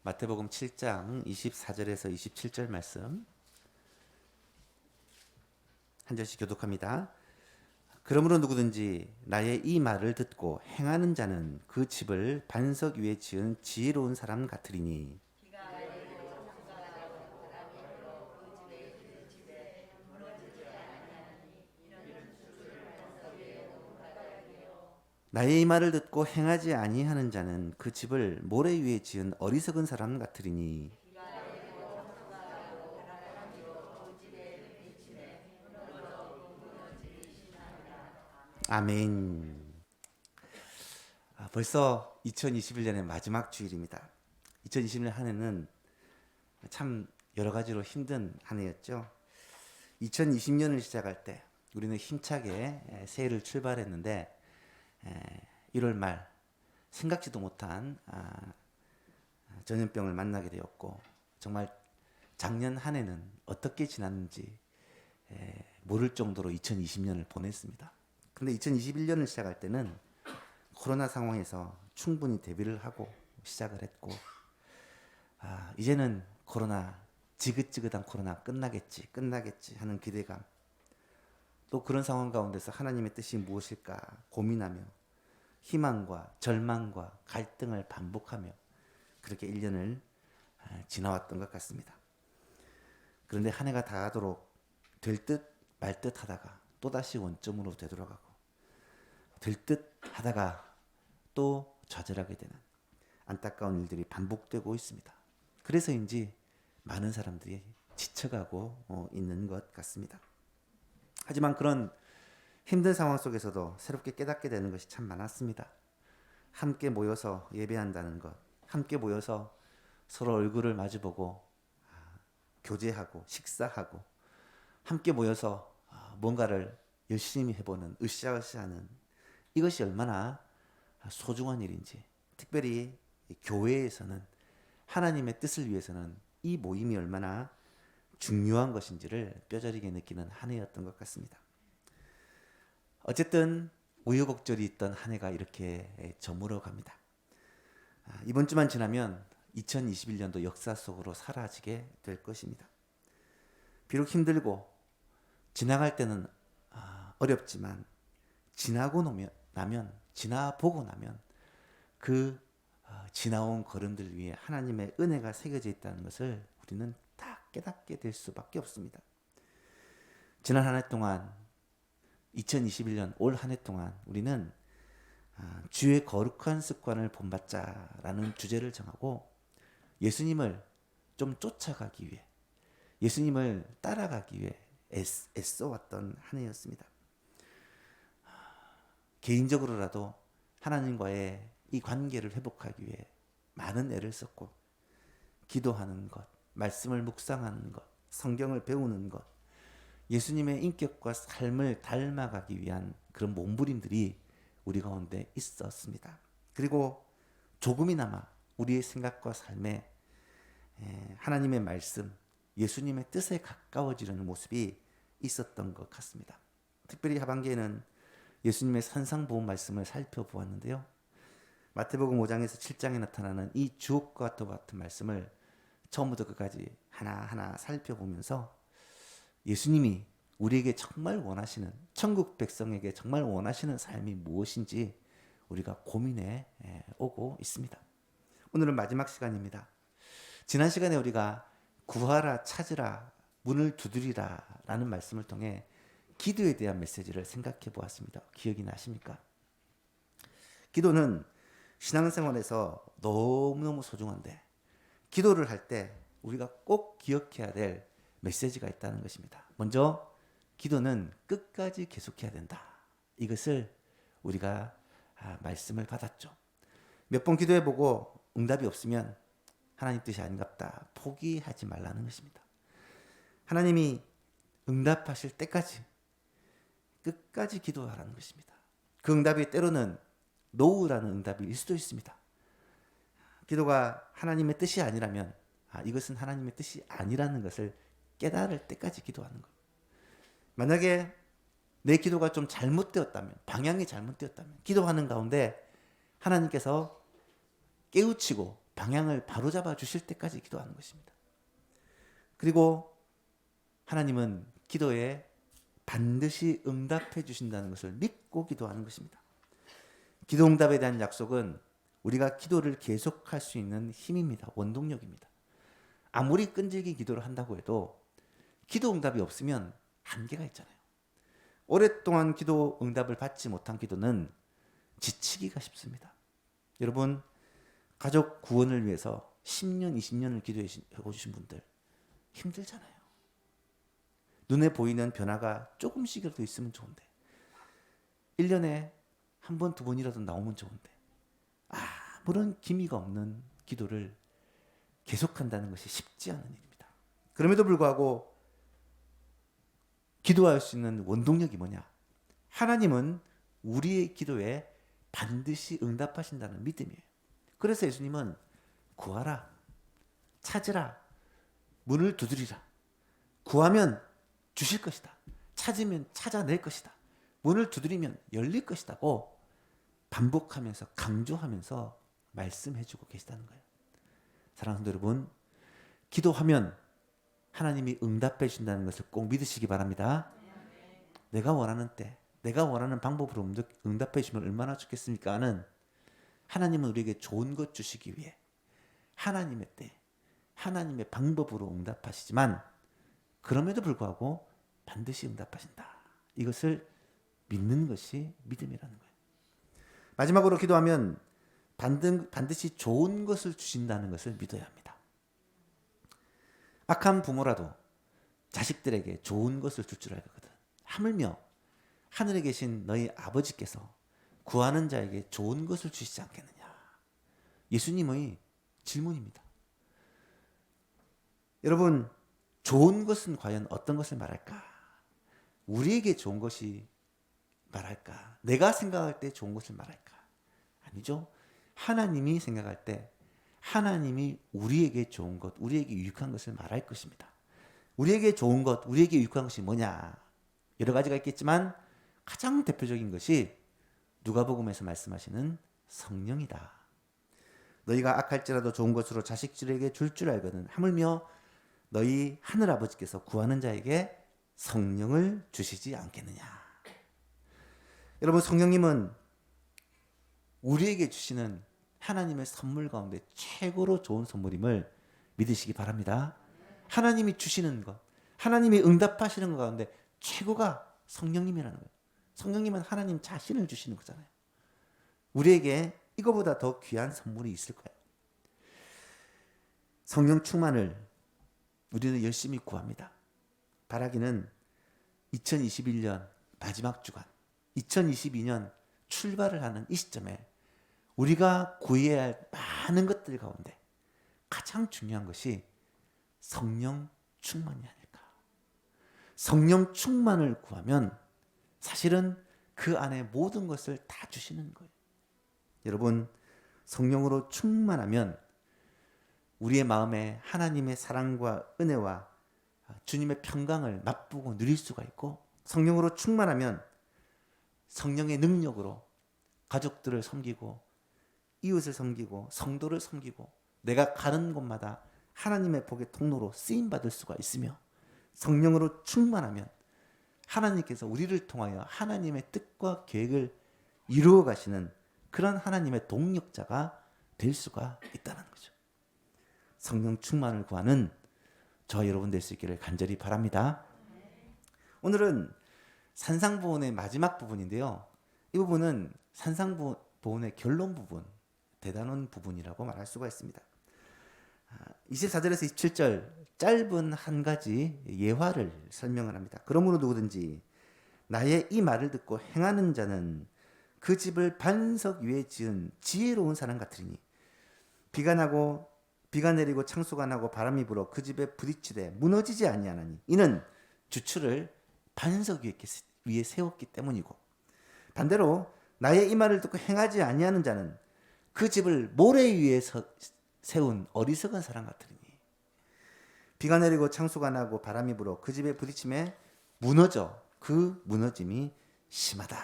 마태복음 7장 24절에서 27절 말씀 한 절씩 교독합니다. 그러므로 누구든지 나의 이 말을 듣고 행하는 자는 그 집을 반석 위에 지은 지혜로운 사람 같으리니 나의 이 말을 듣고 행하지 아니하는 자는 그 집을 모래 위에 지은 어리석은 사람 같으리니 아멘. 벌써 2021년의 마지막 주일입니다. 2021년 한 해는 참 여러 가지로 힘든 한 해였죠. 2020년을 시작할 때 우리는 힘차게 새해를 출발했는데 1월 말 생각지도 못한 전염병을 만나게 되었고 정말 작년 한 해는 어떻게 지났는지 모를 정도로 2020년을 보냈습니다. 그런데 2021년을 시작할 때는 코로나 상황에서 충분히 대비를 하고 시작을 했고 이제는 코로나 지긋지긋한 코로나 끝나겠지 하는 기대감, 또 그런 상황 가운데서 하나님의 뜻이 무엇일까 고민하며 희망과 절망과 갈등을 반복하며 그렇게 1년을 지나왔던 것 같습니다. 그런데 한 해가 다 하도록 될 듯 말 듯 하다가 또다시 원점으로 되돌아가고 될 듯 하다가 또 좌절하게 되는 안타까운 일들이 반복되고 있습니다. 그래서인지 많은 사람들이 지쳐가고 있는 것 같습니다. 하지만 그런 힘든 상황 속에서도 새롭게 깨닫게 되는 것이 참 많았습니다. 함께 모여서 예배한다는 것, 함께 모여서 서로 얼굴을 마주보고 교제하고 식사하고 함께 모여서 뭔가를 열심히 해보는 으쌰으쌰하는 이것이 얼마나 소중한 일인지, 특별히 교회에서는 하나님의 뜻을 위해서는 이 모임이 얼마나 중요한 것인지를 뼈저리게 느끼는 한 해였던 것 같습니다. 어쨌든 우여곡절이 있던 한 해가 이렇게 저물어 갑니다. 이번 주만 지나면 2021년도 역사 속으로 사라지게 될 것입니다. 비록 힘들고 지나갈 때는 어렵지만 지나보고 나면 그 지나온 걸음들 위에 하나님의 은혜가 새겨져 있다는 것을 우리는 다 깨닫게 될 수밖에 없습니다. 지난 한 해 동안 2021년 올 한 해 동안 우리는 주의 거룩한 습관을 본받자라는 주제를 정하고 예수님을 좀 쫓아가기 위해, 예수님을 따라가기 위해 애써왔던 한 해였습니다. 개인적으로라도 하나님과의 이 관계를 회복하기 위해 많은 애를 썼고, 기도하는 것, 말씀을 묵상하는 것, 성경을 배우는 것, 예수님의 인격과 삶을 닮아가기 위한 그런 몸부림들이 우리 가운데 있었습니다. 그리고 조금이나마 우리의 생각과 삶에 하나님의 말씀, 예수님의 뜻에 가까워지려는 모습이 있었던 것 같습니다. 특별히 하반기에는 예수님의 산상보험 말씀을 살펴보았는데요. 마태복음 5장에서 7장에 나타나는 이 주옥과 같은 말씀을 처음부터 끝까지 하나하나 살펴보면서 예수님이 우리에게 정말 원하시는, 천국 백성에게 정말 원하시는 삶이 무엇인지 우리가 고민해 오고 있습니다. 오늘은 마지막 시간입니다. 지난 시간에 우리가 구하라, 찾으라, 문을 두드리라 라는 말씀을 통해 기도에 대한 메시지를 생각해 보았습니다. 기억이 나십니까? 기도는 신앙생활에서 너무너무 소중한데, 기도를 할 때 우리가 꼭 기억해야 될 메시지가 있다는 것입니다. 먼저 기도는 끝까지 계속해야 된다. 이것을 우리가 말씀을 받았죠. 몇 번 기도해보고 응답이 없으면 하나님 뜻이 아닌갑다, 포기하지 말라는 것입니다. 하나님이 응답하실 때까지 끝까지 기도하라는 것입니다. 그 응답이 때로는 노우라는 응답일 수도 있습니다. 기도가 하나님의 뜻이 아니라면 이것은 하나님의 뜻이 아니라는 것을 깨달을 때까지 기도하는 것. 만약에 내 기도가 좀 잘못되었다면, 방향이 잘못되었다면, 기도하는 가운데 하나님께서 깨우치고 방향을 바로잡아 주실 때까지 기도하는 것입니다. 그리고 하나님은 기도에 반드시 응답해 주신다는 것을 믿고 기도하는 것입니다. 기도 응답에 대한 약속은 우리가 기도를 계속할 수 있는 힘입니다. 원동력입니다. 아무리 끈질기 기도를 한다고 해도 기도 응답이 없으면 한계가 있잖아요. 오랫동안 기도 응답을 받지 못한 기도는 지치기가 쉽습니다. 여러분, 가족 구원을 위해서 10년, 20년을 기도해 주신 분들 힘들잖아요. 눈에 보이는 변화가 조금씩이라도 있으면 좋은데 1년에 한 번, 두 번이라도 나오면 좋은데 아무런 기미가 없는 기도를 계속한다는 것이 쉽지 않은 일입니다. 그럼에도 불구하고 기도할 수 있는 원동력이 뭐냐? 하나님은 우리의 기도에 반드시 응답하신다는 믿음이에요. 그래서 예수님은 구하라, 찾으라, 문을 두드리라. 구하면 주실 것이다. 찾으면 찾아낼 것이다. 문을 두드리면 열릴 것이다고 반복하면서 강조하면서 말씀해주고 계시다는 거예요. 사랑하는 성도 여러분, 기도하면 하나님이 응답해 주신다는 것을 꼭 믿으시기 바랍니다. 내가 원하는 때, 내가 원하는 방법으로 응답해 주시면 얼마나 좋겠습니까? 하는 하나님은 우리에게 좋은 것 주시기 위해 하나님의 때, 하나님의 방법으로 응답하시지만 그럼에도 불구하고 반드시 응답하신다. 이것을 믿는 것이 믿음이라는 거예요. 마지막으로 기도하면 반드시 좋은 것을 주신다는 것을 믿어야 합니다. 악한 부모라도 자식들에게 좋은 것을 줄 줄 알거든. 하물며 하늘에 계신 너희 아버지께서 구하는 자에게 좋은 것을 주시지 않겠느냐. 예수님의 질문입니다. 여러분, 좋은 것은 과연 어떤 것을 말할까? 우리에게 좋은 것이 말할까? 내가 생각할 때 좋은 것을 말할까? 아니죠. 하나님이 생각할 때 하나님이 우리에게 좋은 것, 우리에게 유익한 것을 말할 것입니다. 우리에게 좋은 것, 우리에게 유익한 것이 뭐냐? 여러 가지가 있겠지만 가장 대표적인 것이 누가복음에서 말씀하시는 성령이다. 너희가 악할지라도 좋은 것으로 자식들에게 줄 줄 알거든. 하물며 너희 하늘아버지께서 구하는 자에게 성령을 주시지 않겠느냐. 여러분, 성령님은 우리에게 주시는 하나님의 선물 가운데 최고로 좋은 선물임을 믿으시기 바랍니다. 하나님이 주시는 것, 하나님이 응답하시는 것 가운데 최고가 성령님이라는 거예요. 성령님은 하나님 자신을 주시는 거잖아요. 우리에게 이거보다 더 귀한 선물이 있을 거예요. 성령 충만을 우리는 열심히 구합니다. 바라기는 2021년 마지막 주간, 2022년 출발을 하는 이 시점에 우리가 구해야 할 많은 것들 가운데 가장 중요한 것이 성령 충만이 아닐까. 성령 충만을 구하면 사실은 그 안에 모든 것을 다 주시는 거예요. 여러분, 성령으로 충만하면 우리의 마음에 하나님의 사랑과 은혜와 주님의 평강을 맛보고 누릴 수가 있고, 성령으로 충만하면 성령의 능력으로 가족들을 섬기고 이웃을 섬기고 성도를 섬기고 내가 가는 곳마다 하나님의 복의 통로로 쓰임받을 수가 있으며, 성령으로 충만하면 하나님께서 우리를 통하여 하나님의 뜻과 계획을 이루어 가시는 그런 하나님의 동력자가 될 수가 있다는 거죠. 성령 충만을 구하는 저 여러분 될 수 있기를 간절히 바랍니다. 오늘은 산상보훈의 마지막 부분인데요. 이 부분은 산상보훈의 결론 부분, 대단한 부분이라고 말할 수가 있습니다. 24절에서 27절 짧은 한 가지 예화를 설명을 합니다. 그러므로 누구든지 나의 이 말을 듣고 행하는 자는 그 집을 반석 위에 지은 지혜로운 사람 같으리니 비가 내리고 창수가 나고 바람이 불어 그 집에 부딪히되 무너지지 아니하나니 이는 주추를 반석 위에 세웠기 때문이고, 반대로 나의 이 말을 듣고 행하지 아니하는 자는 그 집을 모래 위에 세운 어리석은 사람 같으리니 비가 내리고 창수가 나고 바람이 불어 그 집에 부딪힘에 무너져 그 무너짐이 심하다.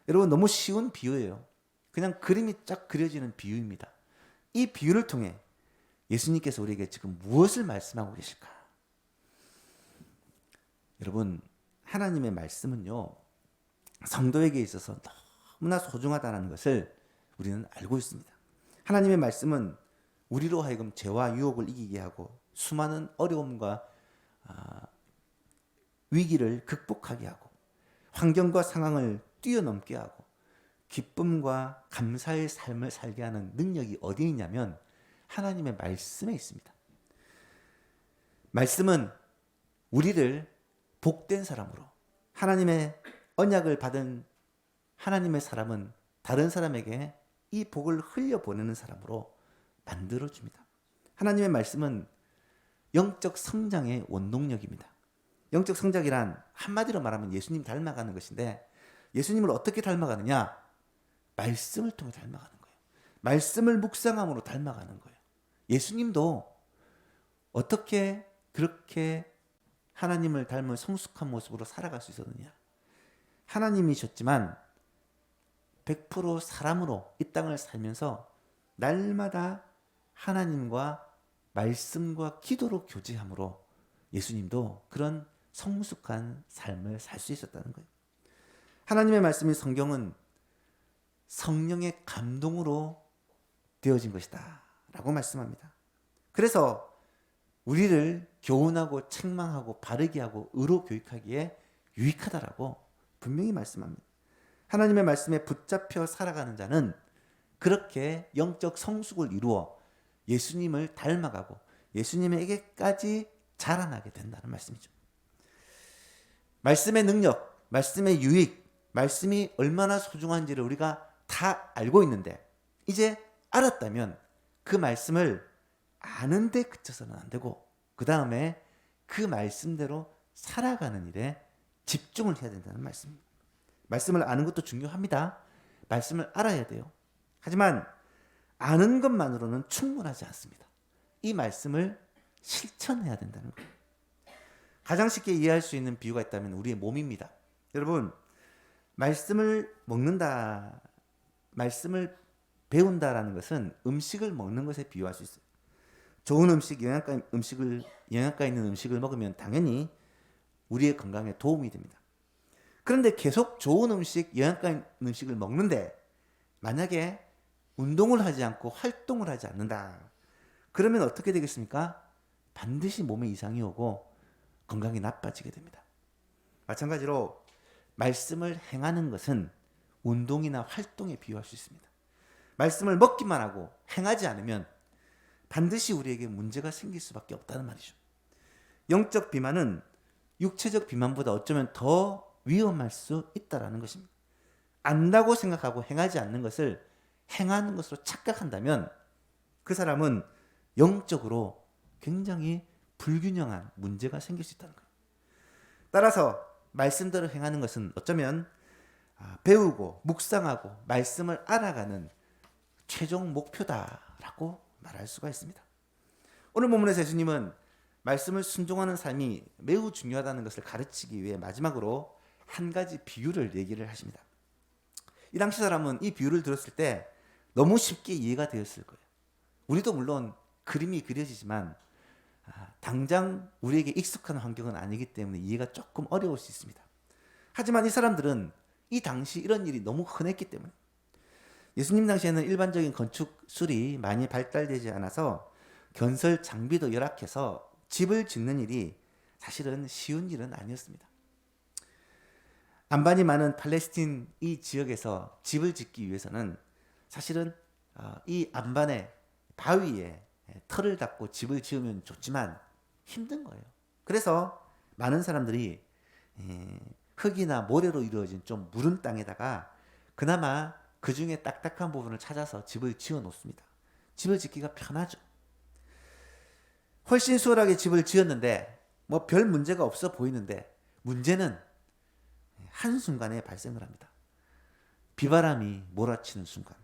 여러분, 너무 쉬운 비유예요. 그냥 그림이 쫙 그려지는 비유입니다. 이 비유를 통해 예수님께서 우리에게 지금 무엇을 말씀하고 계실까? 여러분, 하나님의 말씀은요, 성도에게 있어서 너무나 소중하다는 것을 우리는 알고 있습니다. 하나님의 말씀은 우리로 하여금 죄와 유혹을 이기게 하고 수많은 어려움과 위기를 극복하게 하고 환경과 상황을 뛰어넘게 하고 기쁨과 감사의 삶을 살게 하는 능력이 어디에 있냐면 하나님의 말씀에 있습니다. 말씀은 우리를 복된 사람으로, 하나님의 언약을 받은 하나님의 사람은 다른 사람에게 이 복을 흘려보내는 사람으로 만들어줍니다. 하나님의 말씀은 영적 성장의 원동력입니다. 영적 성장이란 한마디로 말하면 예수님 닮아가는 것인데, 예수님을 어떻게 닮아가느냐? 말씀을 통해 닮아가는 거예요. 말씀을 묵상함으로 닮아가는 거예요. 예수님도 어떻게 그렇게 하나님을 닮은 성숙한 모습으로 살아갈 수 있었느냐? 하나님이셨지만 100% 사람으로 이 땅을 살면서 날마다 하나님과 말씀과 기도로 교제함으로 예수님도 그런 성숙한 삶을 살 수 있었다는 거예요. 하나님의 말씀인 성경은 성령의 감동으로 되어진 것이다 라고 말씀합니다. 그래서 우리를 교훈하고 책망하고 바르게 하고 의로 교육하기에 유익하다라고 분명히 말씀합니다. 하나님의 말씀에 붙잡혀 살아가는 자는 그렇게 영적 성숙을 이루어 예수님을 닮아가고 예수님에게까지 자라나게 된다는 말씀이죠. 말씀의 능력, 말씀의 유익, 말씀이 얼마나 소중한지를 우리가 다 알고 있는데 이제 알았다면 그 말씀을 아는데 그쳐서는 안 되고 그 다음에 그 말씀대로 살아가는 일에 집중을 해야 된다는 말씀입니다. 말씀을 아는 것도 중요합니다. 말씀을 알아야 돼요. 하지만 아는 것만으로는 충분하지 않습니다. 이 말씀을 실천해야 된다는 거예요. 가장 쉽게 이해할 수 있는 비유가 있다면 우리의 몸입니다. 여러분, 말씀을 먹는다, 말씀을 배운다라는 것은 음식을 먹는 것에 비유할 수 있어요. 좋은 음식, 영양가 있는 음식을 먹으면 당연히 우리의 건강에 도움이 됩니다. 그런데 계속 좋은 음식, 영양가 있는 음식을 먹는데 만약에 운동을 하지 않고 활동을 하지 않는다. 그러면 어떻게 되겠습니까? 반드시 몸에 이상이 오고 건강이 나빠지게 됩니다. 마찬가지로 말씀을 행하는 것은 운동이나 활동에 비유할 수 있습니다. 말씀을 먹기만 하고 행하지 않으면 반드시 우리에게 문제가 생길 수밖에 없다는 말이죠. 영적 비만은 육체적 비만보다 어쩌면 더 위험할 수 있다는 것입니다. 안다고 생각하고 행하지 않는 것을 행하는 것으로 착각한다면 그 사람은 영적으로 굉장히 불균형한 문제가 생길 수 있다는 거예요. 따라서 말씀대로 행하는 것은 어쩌면 배우고 묵상하고 말씀을 알아가는 최종 목표다라고 말할 수가 있습니다. 오늘 본문에서 예수님은 말씀을 순종하는 삶이 매우 중요하다는 것을 가르치기 위해 마지막으로 한 가지 비유를 얘기를 하십니다. 이 당시 사람은 이 비유를 들었을 때 너무 쉽게 이해가 되었을 거예요. 우리도 물론 그림이 그려지지만 당장 우리에게 익숙한 환경은 아니기 때문에 이해가 조금 어려울 수 있습니다. 하지만 이 사람들은 이 당시 이런 일이 너무 흔했기 때문에 예수님 당시에는 일반적인 건축술이 많이 발달되지 않아서 건설 장비도 열악해서 집을 짓는 일이 사실은 쉬운 일은 아니었습니다. 안반이 많은 팔레스틴 이 지역에서 집을 짓기 위해서는 사실은 이 안반의 바위에 털을 닦고 집을 지으면 좋지만 힘든 거예요. 그래서 많은 사람들이 흙이나 모래로 이루어진 좀 무른 땅에다가 그나마 그 중에 딱딱한 부분을 찾아서 집을 지어 놓습니다. 집을 짓기가 편하죠. 훨씬 수월하게 집을 지었는데 뭐 별 문제가 없어 보이는데 문제는 한순간에 발생을 합니다. 비바람이 몰아치는 순간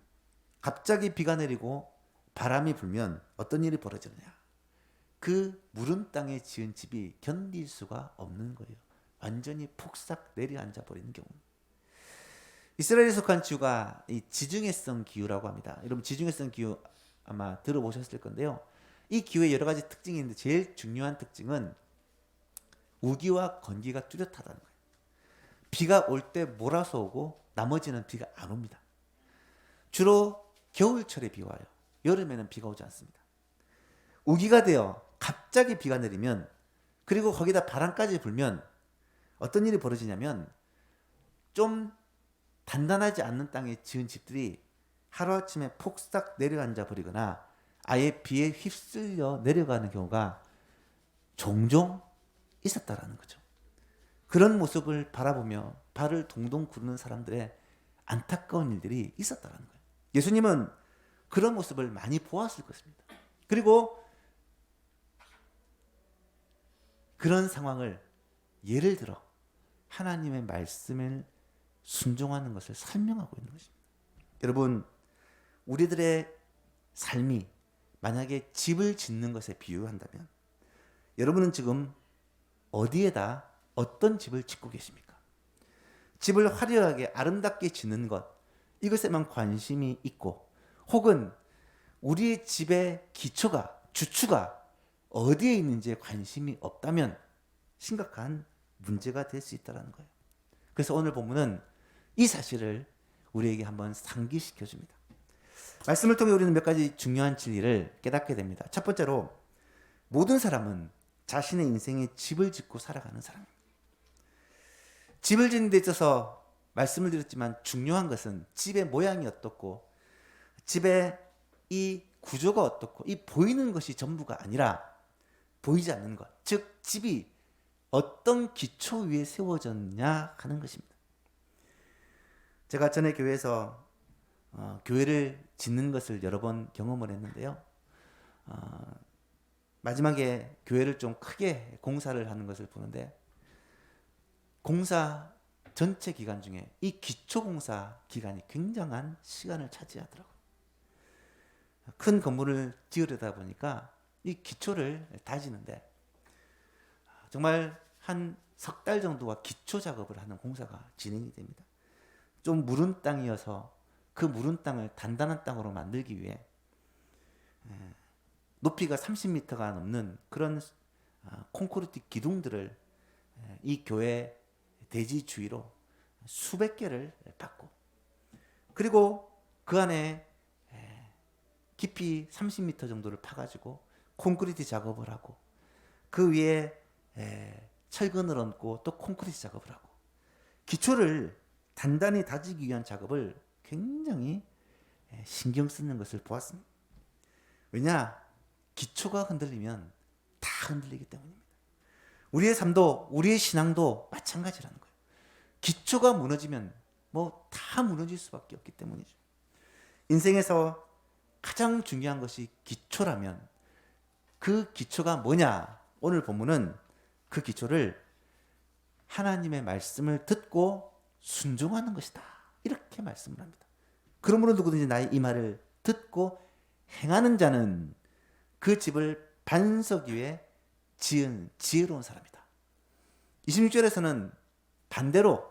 갑자기 비가 내리고 바람이 불면 어떤 일이 벌어지느냐. 그 무른 땅에 지은 집이 견딜 수가 없는 거예요. 완전히 폭삭 내려앉아 버리는 경우. 이스라엘에 속한 지구가 이 지중해성 기후라고 합니다. 여러분 지중해성 기후 아마 들어보셨을 건데요. 이 기후에 여러 가지 특징이 있는데 제일 중요한 특징은 우기와 건기가 뚜렷하다는 거예요. 비가 올 때 몰아서 오고 나머지는 비가 안 옵니다. 주로 겨울철에 비 와요. 여름에는 비가 오지 않습니다. 우기가 되어 갑자기 비가 내리면, 그리고 거기다 바람까지 불면 어떤 일이 벌어지냐면, 좀 단단하지 않는 땅에 지은 집들이 하루아침에 폭삭 내려앉아 버리거나 아예 비에 휩쓸려 내려가는 경우가 종종 있었다라는 거죠. 그런 모습을 바라보며 발을 동동 구르는 사람들의 안타까운 일들이 있었다는 거예요. 예수님은 그런 모습을 많이 보았을 것입니다. 그리고 그런 상황을 예를 들어 하나님의 말씀을 순종하는 것을 설명하고 있는 것입니다. 여러분, 우리들의 삶이 만약에 집을 짓는 것에 비유한다면 여러분은 지금 어디에다 어떤 집을 짓고 계십니까? 집을 화려하게 아름답게 짓는 것, 이것에만 관심이 있고, 혹은 우리의 집의 기초가, 주추가 어디에 있는지에 관심이 없다면 심각한 문제가 될 수 있다는 거예요. 그래서 오늘 본문은 이 사실을 우리에게 한번 상기시켜 줍니다. 말씀을 통해 우리는 몇 가지 중요한 진리를 깨닫게 됩니다. 첫 번째로, 모든 사람은 자신의 인생에 집을 짓고 살아가는 사람입니다. 집을 짓는 데 있어서 말씀을 드렸지만 중요한 것은 집의 모양이 어떻고 집의 이 구조가 어떻고 이 보이는 것이 전부가 아니라 보이지 않는 것, 즉 집이 어떤 기초 위에 세워졌냐 하는 것입니다. 제가 전에 교회에서 교회를 짓는 것을 여러 번 경험을 했는데요. 마지막에 교회를 좀 크게 공사를 하는 것을 보는데, 공사 전체 기간 중에 이 기초 공사 기간이 굉장한 시간을 차지하더라고요. 큰 건물을 지으려다 보니까 이 기초를 다지는데 정말 한 석 달 정도가 기초 작업을 하는 공사가 진행이 됩니다. 좀 무른 땅이어서 그 무른 땅을 단단한 땅으로 만들기 위해 높이가 30m가 넘는 그런 콘크리트 기둥들을 이 교회 대지 주위로 수백 개를 박고, 그리고 그 안에 깊이 30m 정도를 파가지고 콘크리트 작업을 하고, 그 위에 철근을 얹고 또 콘크리트 작업을 하고, 기초를 단단히 다지기 위한 작업을 굉장히 신경 쓰는 것을 보았습니다. 왜냐? 기초가 흔들리면 다 흔들리기 때문입니다. 우리의 삶도, 우리의 신앙도 마찬가지라는 거예요. 기초가 무너지면 뭐 다 무너질 수밖에 없기 때문이죠. 인생에서 가장 중요한 것이 기초라면 그 기초가 뭐냐? 오늘 본문은 그 기초를 하나님의 말씀을 듣고 순종하는 것이다, 이렇게 말씀을 합니다. 그러므로 누구든지 나의 이 말을 듣고 행하는 자는 그 집을 반석 위에 지은 지혜로운 사람이다. 26절에서는 반대로,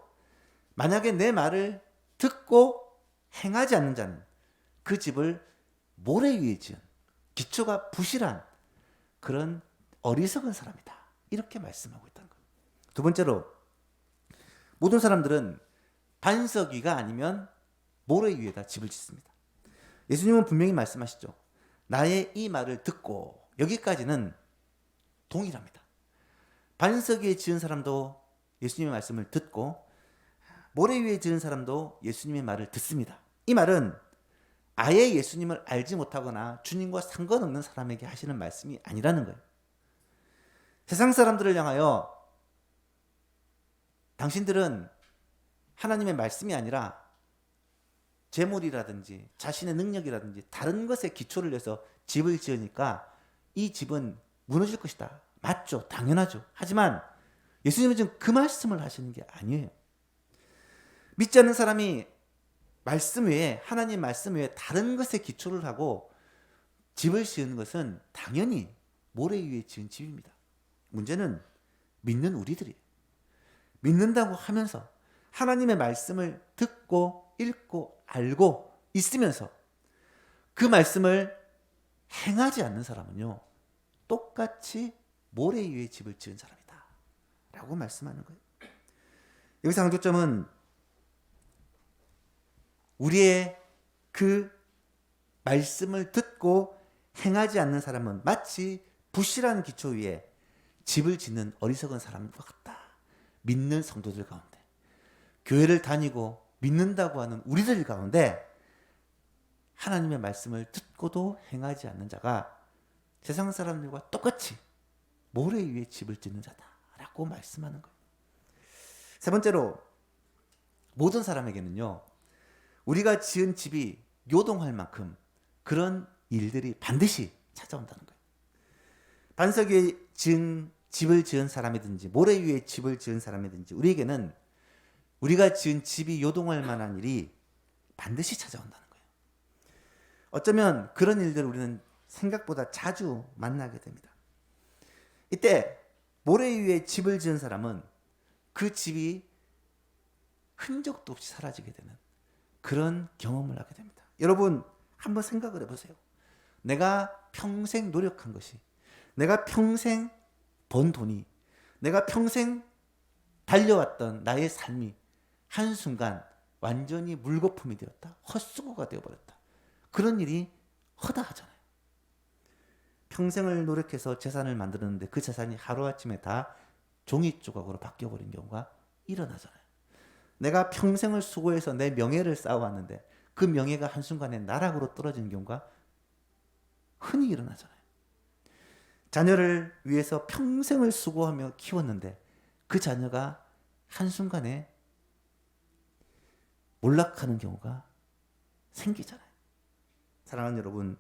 만약에 내 말을 듣고 행하지 않는 자는 그 집을 모래 위에 지은, 기초가 부실한 그런 어리석은 사람이다, 이렇게 말씀하고 있다는 거예요. 두 번째로, 모든 사람들은 반석 위가 아니면 모래 위에다 집을 짓습니다. 예수님은 분명히 말씀하시죠. 나의 이 말을 듣고, 여기까지는 동일합니다. 반석 위에 지은 사람도 예수님의 말씀을 듣고 모래 위에 지은 사람도 예수님의 말을 듣습니다. 이 말은 아예 예수님을 알지 못하거나 주님과 상관없는 사람에게 하시는 말씀이 아니라는 거예요. 세상 사람들을 향하여 당신들은 하나님의 말씀이 아니라 재물이라든지 자신의 능력이라든지 다른 것에 기초를 해서 집을 지으니까 이 집은 무너질 것이다. 맞죠. 당연하죠. 하지만 예수님은 지금 그 말씀을 하시는 게 아니에요. 믿지 않는 사람이 말씀 외에, 하나님 말씀 외에 다른 것에 기초를 하고 집을 지은 것은 당연히 모래 위에 지은 집입니다. 문제는 믿는 우리들이에요. 믿는다고 하면서 하나님의 말씀을 듣고 읽고 알고 있으면서 그 말씀을 행하지 않는 사람은요, 똑같이 모래 위에 집을 지은 사람이다 라고 말씀하는 거예요. 여기서 강조점은 우리의 그 말씀을 듣고 행하지 않는 사람은 마치 부실한 기초 위에 집을 짓는 어리석은 사람과 같다. 믿는 성도들 가운데, 교회를 다니고 믿는다고 하는 우리들 가운데 하나님의 말씀을 듣고도 행하지 않는 자가 세상 사람들과 똑같이 모래 위에 집을 짓는 자다라고 말씀하는 거예요. 세 번째로, 모든 사람에게는요, 우리가 지은 집이 요동할 만큼 그런 일들이 반드시 찾아온다는 거예요. 반석 위에 집을 지은 사람이든지 모래 위에 집을 지은 사람이든지 우리에게는 우리가 지은 집이 요동할 만한 일이 반드시 찾아온다는 거예요. 어쩌면 그런 일들을 우리는 생각보다 자주 만나게 됩니다. 이때 모래 위에 집을 지은 사람은 그 집이 흔적도 없이 사라지게 되는 그런 경험을 하게 됩니다. 여러분, 한번 생각을 해보세요. 내가 평생 노력한 것이, 내가 평생 번 돈이, 내가 평생 달려왔던 나의 삶이 한순간 완전히 물거품이 되었다. 헛수고가 되어버렸다. 그런 일이 허다하잖아요. 평생을 노력해서 재산을 만들었는데 그 재산이 하루아침에 다 종이 조각으로 바뀌어버린 경우가 일어나잖아요. 내가 평생을 수고해서 내 명예를 쌓아왔는데 그 명예가 한순간에 나락으로 떨어지는 경우가 흔히 일어나잖아요. 자녀를 위해서 평생을 수고하며 키웠는데 그 자녀가 한순간에 몰락하는 경우가 생기잖아요. 사랑하는 여러분,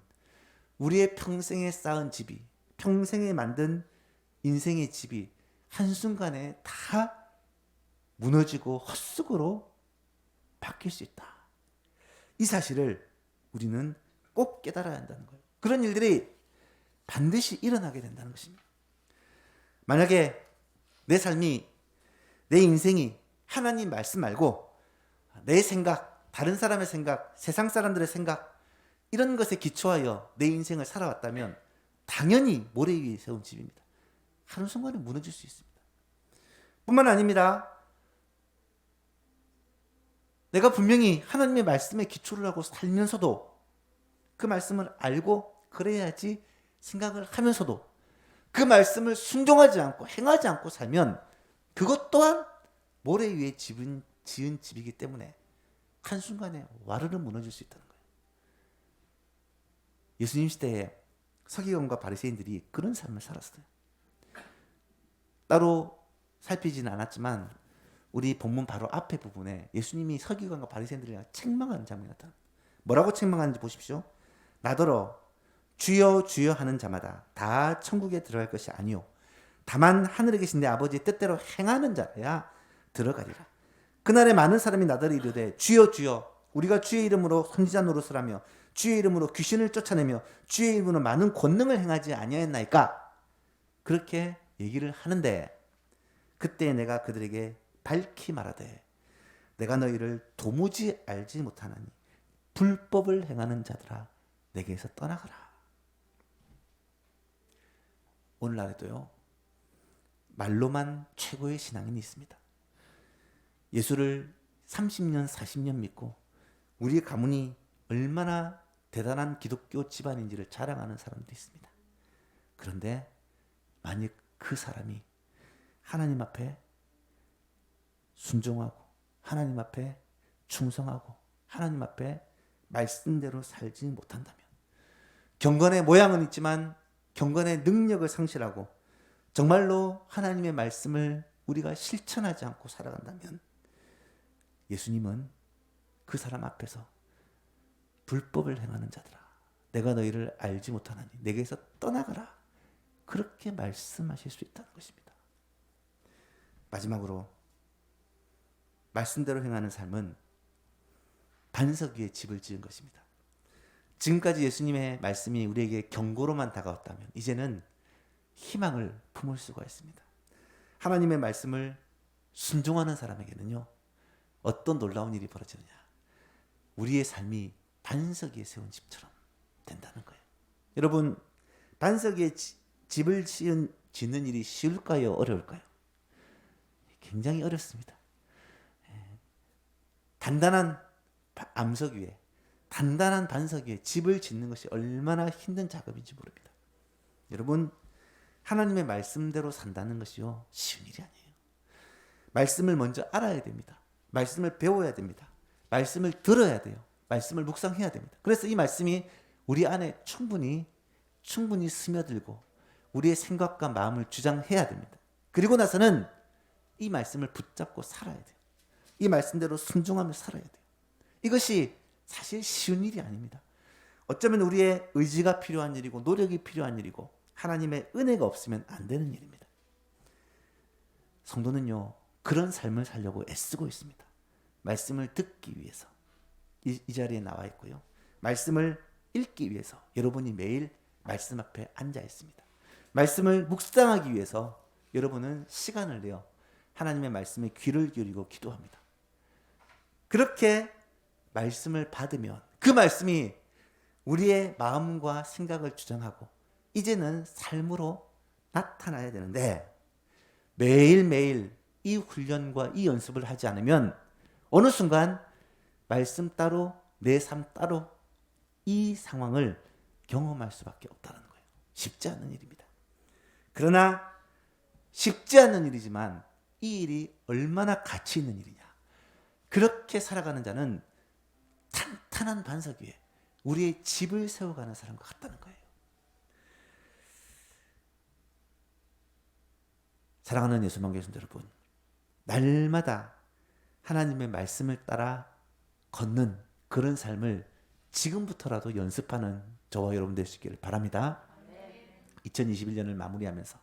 우리의 평생에 쌓은 집이, 평생에 만든 인생의 집이 한순간에 다 무너지고 헛수고로 바뀔 수 있다. 이 사실을 우리는 꼭 깨달아야 한다는 거예요. 그런 일들이 반드시 일어나게 된다는 것입니다. 만약에 내 삶이, 내 인생이 하나님 말씀 말고 내 생각, 다른 사람의 생각, 세상 사람들의 생각, 이런 것에 기초하여 내 인생을 살아왔다면 당연히 모래 위에 세운 집입니다. 한순간에 무너질 수 있습니다. 뿐만 아닙니다. 내가 분명히 하나님의 말씀에 기초를 하고 살면서도, 그 말씀을 알고 그래야지 생각을 하면서도 그 말씀을 순종하지 않고 행하지 않고 살면 그것 또한 모래 위에 지은 집이기 때문에 한순간에 와르르 무너질 수 있다는 거예요. 예수님 시대에 서기관과 바리새인들이 그런 삶을 살았어요. 따로 살피지는 않았지만 우리 본문 바로 앞에 부분에 예수님이 서기관과 바리새인들이랑 책망하는 장면이 나타납니다. 뭐라고 책망하는지 보십시오. 나더러 주여 주여 하는 자마다 다 천국에 들어갈 것이 아니요 다만 하늘에 계신 내 아버지의 뜻대로 행하는 자라야 들어가리라. 그날에 많은 사람이 나더러 이르되 주여 주여 우리가 주의 이름으로 선지자 노릇을 하며 주의 이름으로 귀신을 쫓아내며 주의 이름으로 많은 권능을 행하지 아니하였나이까. 그렇게 얘기를 하는데 그때 내가 그들에게 밝히 말하되 내가 너희를 도무지 알지 못하나니 불법을 행하는 자들아 내게서 떠나가라. 오늘날에도요, 말로만 최고의 신앙인이 있습니다. 예수를 30년 40년 믿고 우리 가문이 얼마나 대단한 기독교 집안인지를 자랑하는 사람도 있습니다. 그런데 만약 그 사람이 하나님 앞에 순종하고 하나님 앞에 충성하고 하나님 앞에 말씀대로 살지 못한다면, 경건의 모양은 있지만 경건의 능력을 상실하고 정말로 하나님의 말씀을 우리가 실천하지 않고 살아간다면 예수님은 그 사람 앞에서 불법을 행하는 자들아 내가 너희를 알지 못하나니 내게서 떠나가라, 그렇게 말씀하실 수 있다는 것입니다. 마지막으로 말씀대로 행하는 삶은 반석 위에 집을 지은 것입니다. 지금까지 예수님의 말씀이 우리에게 경고로만 다가왔다면 이제는 희망을 품을 수가 있습니다. 하나님의 말씀을 순종하는 사람에게는요, 어떤 놀라운 일이 벌어지느냐, 우리의 삶이 반석 위에 세운 집처럼 된다는 거예요. 여러분, 반석 위에 집을 짓는 일이 쉬울까요? 어려울까요? 굉장히 어렵습니다. 단단한 암석 위에, 단단한 반석 위에 집을 짓는 것이 얼마나 힘든 작업인지 모릅니다. 여러분, 하나님의 말씀대로 산다는 것이요, 쉬운 일이 아니에요. 말씀을 먼저 알아야 됩니다. 말씀을 배워야 됩니다. 말씀을 들어야 돼요. 말씀을 묵상해야 됩니다. 그래서 이 말씀이 우리 안에 충분히 스며들고 우리의 생각과 마음을 주장해야 됩니다. 그리고 나서는 이 말씀을 붙잡고 살아야 돼요. 이 말씀대로 순종하며 살아야 돼요. 이것이 사실 쉬운 일이 아닙니다. 어쩌면 우리의 의지가 필요한 일이고 노력이 필요한 일이고 하나님의 은혜가 없으면 안 되는 일입니다. 성도는요, 그런 삶을 살려고 애쓰고 있습니다. 말씀을 듣기 위해서 이 자리에 나와 있고요. 말씀을 읽기 위해서 여러분이 매일 말씀 앞에 앉아 있습니다. 말씀을 묵상하기 위해서 여러분은 시간을 내어 하나님의 말씀에 귀를 기울이고 기도합니다. 그렇게 말씀을 받으면 그 말씀이 우리의 마음과 생각을 주장하고 이제는 삶으로 나타나야 되는데 매일매일 이 훈련과 이 연습을 하지 않으면 어느 순간 말씀 따로 내 삶 따로 이 상황을 경험할 수밖에 없다는 거예요. 쉽지 않은 일입니다. 그러나 쉽지 않은 일이지만 이 일이 얼마나 가치 있는 일이냐. 그렇게 살아가는 자는 탄탄한 반석 위에 우리의 집을 세워가는 사람과 같다는 거예요. 사랑하는 예수만 교신 여러분, 날마다 하나님의 말씀을 따라 걷는 그런 삶을 지금부터라도 연습하는 저와 여러분 되시기를 바랍니다. 2021년을 마무리하면서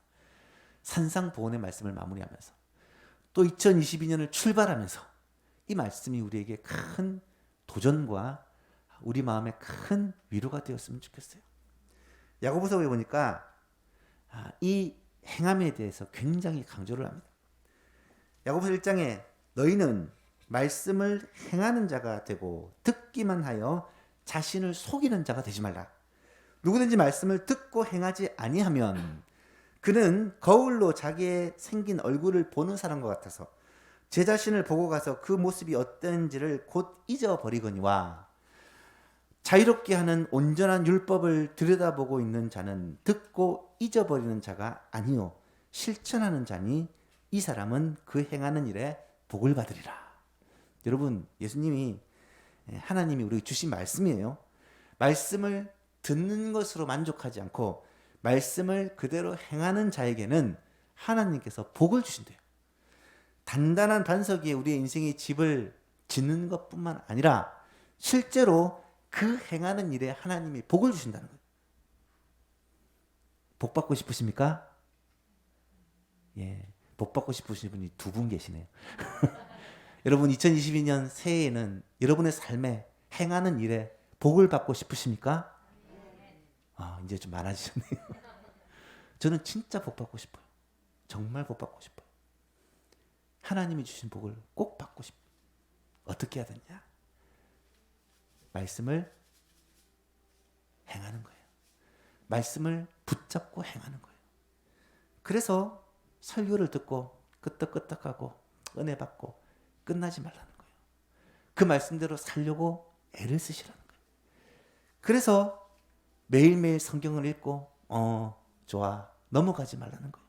산상보훈의 말씀을 마무리하면서 또 2022년을 출발하면서 이 말씀이 우리에게 큰 도전과 우리 마음에 큰 위로가 되었으면 좋겠어요. 야고보서에 보니까 이 행함에 대해서 굉장히 강조를 합니다. 야고보서 1장에 너희는 말씀을 행하는 자가 되고 듣기만 하여 자신을 속이는 자가 되지 말라. 누구든지 말씀을 듣고 행하지 아니하면 그는 거울로 자기의 생긴 얼굴을 보는 사람과 같아서 제 자신을 보고 가서 그 모습이 어떤지를 곧 잊어버리거니와 자유롭게 하는 온전한 율법을 들여다보고 있는 자는 듣고 잊어버리는 자가 아니요 실천하는 자니 이 사람은 그 행하는 일에 복을 받으리라. 여러분, 예수님이 하나님이 우리에게 주신 말씀이에요. 말씀을 듣는 것으로 만족하지 않고 말씀을 그대로 행하는 자에게는 하나님께서 복을 주신대요. 단단한 반석 위에 우리의 인생의 집을 짓는 것뿐만 아니라 실제로 그 행하는 일에 하나님이 복을 주신다는 거예요. 복 받고 싶으십니까? 예, 복 받고 싶으신 분이 두 분 계시네요. 여러분, 2022년 새해에는 여러분의 삶에 행하는 일에 복을 받고 싶으십니까? 이제 좀 많아지셨네요. 저는 진짜 복 받고 싶어요. 정말 복 받고 싶어요. 하나님이 주신 복을 꼭 받고 싶어요. 어떻게 해야 되냐? 말씀을 행하는 거예요. 말씀을 붙잡고 행하는 거예요. 그래서 설교를 듣고 끄떡끄떡하고 은혜 받고 끝나지 말라는 거예요. 그 말씀대로 살려고 애를 쓰시라는 거예요. 그래서 매일매일 성경을 읽고 좋아 넘어가지 말라는 거예요.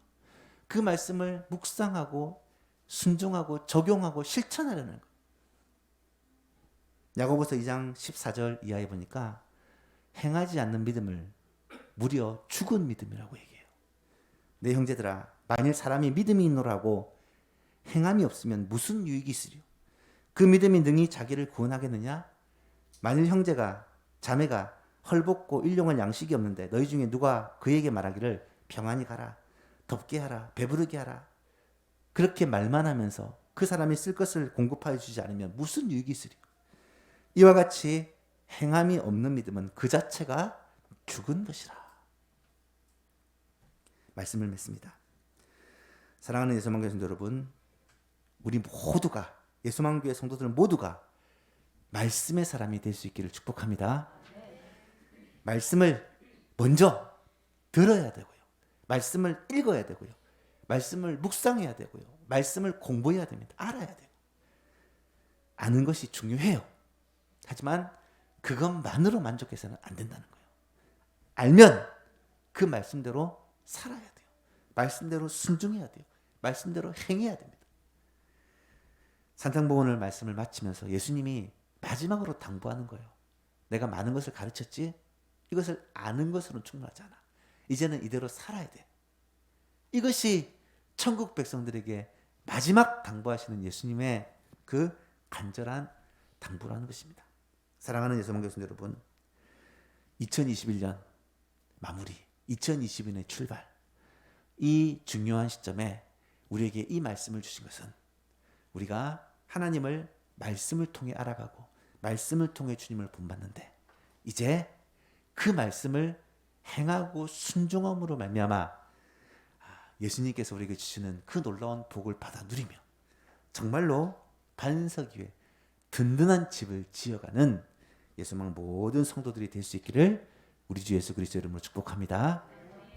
그 말씀을 묵상하고 순종하고 적용하고 실천하려는 거예요. 야고보서 2장 14절 이하에 보니까 행하지 않는 믿음을 무려 죽은 믿음이라고 얘기해요. 내 형제들아, 만일 사람이 믿음이 있노라고 행함이 없으면 무슨 유익이 있으리요? 그 믿음이 능히 자기를 구원하겠느냐? 만일 형제가 자매가 헐벗고 일용할 양식이 없는데 너희 중에 누가 그에게 말하기를 평안히 가라, 덥게 하라, 배부르게 하라, 그렇게 말만 하면서 그 사람이 쓸 것을 공급하여 주지 않으면 무슨 유익이 있으리요? 이와 같이 행함이 없는 믿음은 그 자체가 죽은 것이라. 말씀을 맺습니다. 사랑하는 예수만교회 성도 여러분, 우리 모두가, 예수만교회 성도들 모두가 말씀의 사람이 될 수 있기를 축복합니다. 말씀을 먼저 들어야 되고요. 말씀을 읽어야 되고요. 말씀을 묵상해야 되고요. 말씀을 공부해야 됩니다. 알아야 돼요. 아는 것이 중요해요. 하지만 그것만으로 만족해서는 안 된다는 거예요. 알면 그 말씀대로 살아야 돼요. 말씀대로 순종해야 돼요. 말씀대로 행해야 됩니다. 산상보훈을 말씀을 마치면서 예수님이 마지막으로 당부하는 거예요. 내가 많은 것을 가르쳤지? 이것을 아는 것으로는 충분하지 않아. 이제는 이대로 살아야 돼. 이것이 천국 백성들에게 마지막 당부하시는 예수님의 그 간절한 당부라는 것입니다. 사랑하는 예수님 교수님 여러분, 2021년 마무리, 2022년의 출발, 이 중요한 시점에 우리에게 이 말씀을 주신 것은 우리가 하나님을 말씀을 통해 알아가고 말씀을 통해 주님을 본받는데 이제 그 말씀을 행하고 순종함으로 말미암아 예수님께서 우리에게 주시는 그 놀라운 복을 받아 누리며 정말로 반석 위에 든든한 집을 지어가는 예수망 모든 성도들이 될 수 있기를 우리 주 예수 그리스도 이름으로 축복합니다.